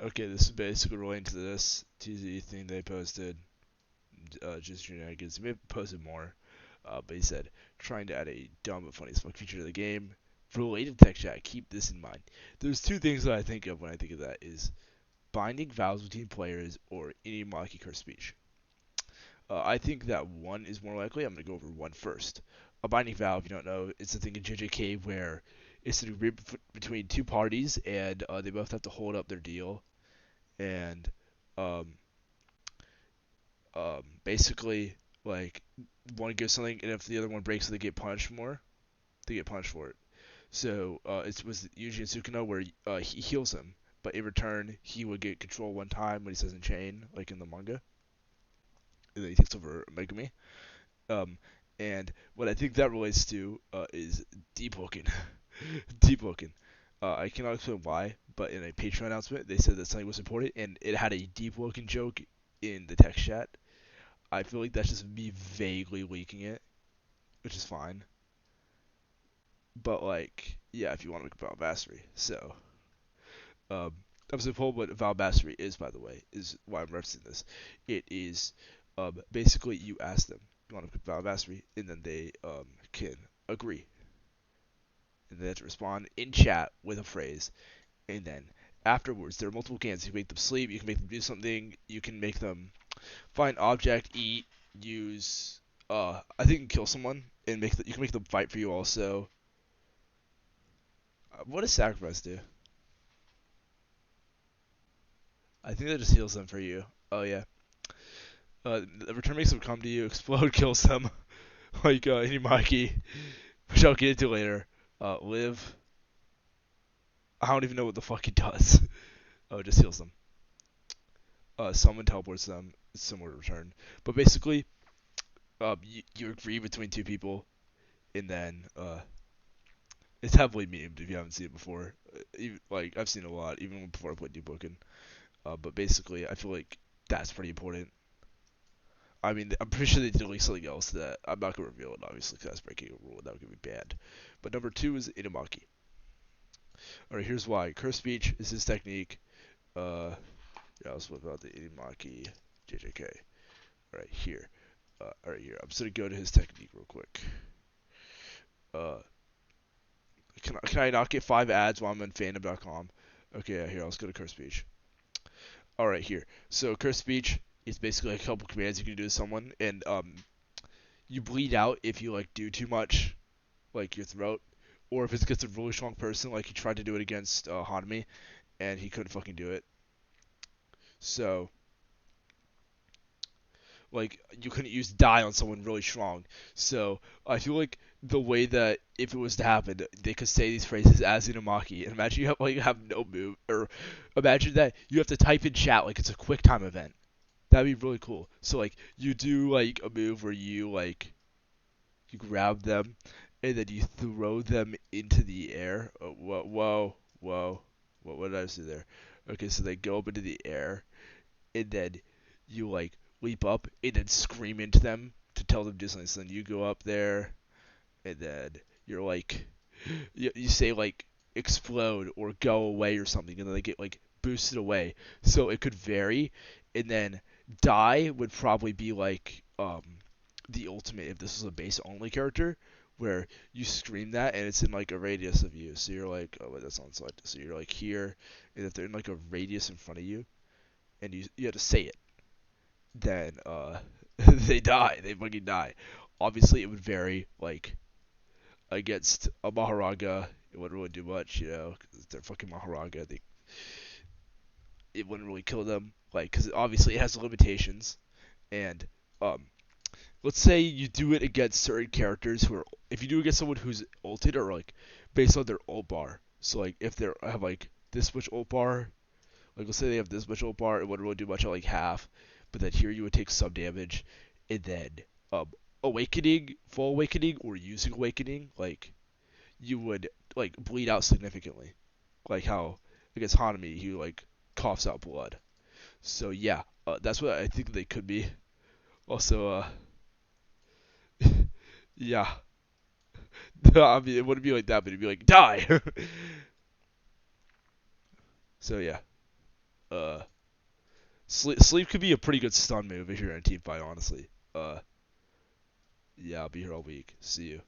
Okay, this is basically relating to the thing they posted. Jujutsu Shenanigans. He may have posted more, but he said trying to add a dumb but funny smoke feature to the game. Related tech chat. Keep this in mind. There's two things that I think of when I think of that: is binding vows between players or Inumaki curse speech. I think that one is more likely. I'm going to go over one first. A binding vow, if you don't know, it's a thing in JJK where it's an agreement between two parties and they both have to hold up their deal. And um, basically, like, one gives something, and if the other one breaks it, they get punished more. They get punished for it. So it was usually in Sukino where he heals him, but in return, he would get control one time when he says in chain, like in the manga. And then he takes over Megumi. Um, and what I think that relates to is deep hooking. Deep hooking. I cannot explain why, but in a Patreon announcement, they said that something was important, and it had a deep hooking joke in the text chat. I feel like that's just me vaguely leaking it, which is fine. But like, yeah, if you want to make about mastery. So, I'm supposed to what Val Mastery is, by the way, is why I'm referencing this. It is basically you ask them you want to Val Mastery, and then they can agree, and they have to respond in chat with a phrase, and then afterwards there are multiple cans. You can make them sleep, you can make them do something, you can make them find object, eat, use. I think you can kill someone and you can make them fight for you also. What does sacrifice do? I think that just heals them for you. Oh yeah. Return makes them come to you. Explode kills them, like Inumaki, which I'll get into later. Live. I don't even know what the fuck he does. Oh, it just heals them. Summon teleports them. It's similar to return, but basically, you agree between two people, and then it's heavily memed if you haven't seen it before. Even, like I've seen it a lot, even before I played New Bookin. But basically, I feel like that's pretty important. I mean, I'm pretty sure they did like something else that I'm not gonna reveal it, obviously, because that's breaking a rule and that would get me banned. But number two is Inumaki. All right, here's why. Curse speech is his technique. Uh, yeah, I'll flip out the Inumaki JJK. All right, here. All right, here. I'm just gonna go to his technique real quick. Uh, can I not get 5 ads while I'm in fandom.com? Okay, yeah, here. Let's go to curse speech. All right, here. So curse speech is basically a couple commands you can do to someone, and you bleed out if you like do too much, like your throat, or if it's against a really strong person, like he tried to do it against Hanami, and he couldn't fucking do it. So, like, you couldn't use die on someone really strong. So, I feel like the way that if it was to happen, they could say these phrases as Inumaki, and imagine you have no move, or imagine that you have to type in chat like it's a quick time event. That'd be really cool. So like you do like a move where you grab them and then you throw them into the air. Oh, whoa, whoa, whoa. What did I say there? Okay, so they go up into the air, and then you like leap up and then scream into them to tell them to do something. So then you go up there, and then you're like, you say like explode or go away or something, and then they get like boosted away. So it could vary, and then die would probably be like the ultimate if this was a base only character where you scream that and it's in like a radius of you. So you're like, oh wait, that's on select. So you're like here, and if they're in like a radius in front of you, and you have to say it, then they die. They fucking die. Obviously, it would vary. Like against a Mahoraga, it wouldn't really do much, you know, because they're fucking Mahoraga. It wouldn't really kill them, like, because obviously it has limitations. And um, let's say you do it against certain characters who are, if you do it against someone who's ulted or like based on their ult bar. So like if they have like this much ult bar, like let's say they have this much ult bar, it wouldn't really do much at like half, but then here you would take some damage, and then um, awakening, full awakening, or using awakening, like you would like bleed out significantly, like how against Hanami he like coughs out blood. So yeah, that's what I think they could be. Also, yeah, I mean it wouldn't be like that, but it'd be like die. So yeah, Uh, sleep could be a pretty good stun move if you're in a team fight. Honestly. Yeah, I'll be here all week. See you.